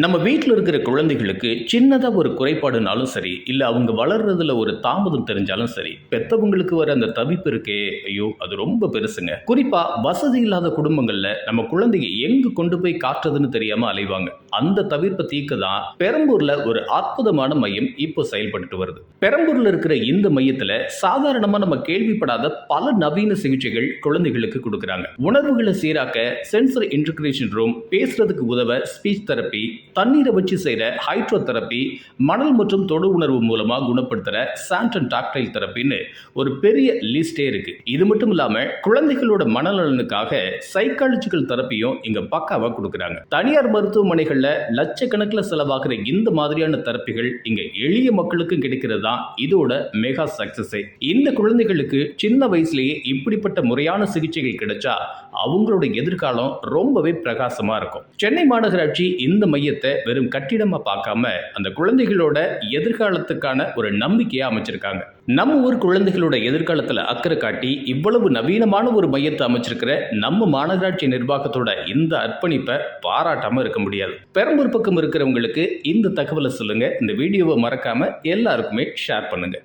நம்ம வீட்டில் இருக்கிற குழந்தைகளுக்கு சின்னதாக ஒரு குறைபாடுனாலும் சரி, இல்லை அவங்க வளர்றதுல ஒரு தாமதம் தெரிஞ்சாலும் சரி, பெற்றவங்களுக்கு வர அந்த தவிப்பு இருக்கே, ஐயோ அது ரொம்ப பெருசுங்க. குறிப்பாக வசதி இல்லாத குடும்பங்களில் நம்ம குழந்தைங்க எங்கே கொண்டு போய் காட்டுறதுன்னு தெரியாமல் அலைவாங்க. அந்த தவிர்ப்பை தீர்க்க தான் பெரம்பூரில் ஒரு அற்புதமான மையம் இப்போ செயல்பட்டு வருது. பெரம்பூரில் இருக்கிற இந்த மையத்தில் சாதாரணமாக நம்ம கேள்விப்படாத பல நவீன சிகிச்சைகள் குழந்தைகளுக்கு கொடுக்குறாங்க. உணர்வுகளை சீராக்க சென்சர் இன்டகிரேஷன் ரூம், பேசுறதுக்கு உதவ ஸ்பீச் தெரப்பி, தண்ணீரை வச்சு செய்கிற ஹைட்ரோ தெரப்பி, மணல் மற்றும் தொடு உணர்வு மூலமாக குணப்படுத்துகிற சாண்ட் அண்ட் டாக்டைல் தெரப்பின்னு ஒரு பெரிய லிஸ்டே இருக்கு. இது மட்டும் இல்லாமல் குழந்தைகளோட மனநலனுக்காக சைக்காலஜிக்கல் தெரப்பியும் இங்கே பக்காவாக கொடுக்குறாங்க. தனியார் மருத்துவமனைகளில் லட்சக்கணக்கில் செலவாகிற இந்த மாதிரியான தெரப்பிகள் இங்கே எளிய மக்களுக்கும் கிடைக்கிறது தான் இதோட மெகா சக்சஸே. இந்த குழந்தைகளுக்கு சின்ன வயசுலேயே இப்படிப்பட்ட முறையான சிகிச்சைகள் கிடைச்சா அவங்களோட எதிர்காலம் ரொம்பவே பிரகாசமா இருக்கும். சென்னை மாநகராட்சி இந்த மையத்தை வெறும் கட்டிடமா பார்க்காம அந்த குழந்தைகளோட எதிர்காலத்துக்கான ஒரு நம்பிக்கையை அமைச்சிருக்காங்க. நம்ம ஊர் குழந்தைகளோட எதிர்காலத்துல அக்கறை காட்டி இவ்வளவு நவீனமான ஒரு மையத்தை அமைச்சிருக்கிற நம்ம மாநகராட்சி நிர்வாகத்தோட இந்த அர்ப்பணிப்பை பாராட்டாம இருக்க முடியாது. பெரம்பூர் பக்கம் இருக்கிறவங்களுக்கு இந்த தகவலை சொல்லுங்க. இந்த வீடியோவை மறக்காம எல்லாருக்குமே ஷேர் பண்ணுங்க.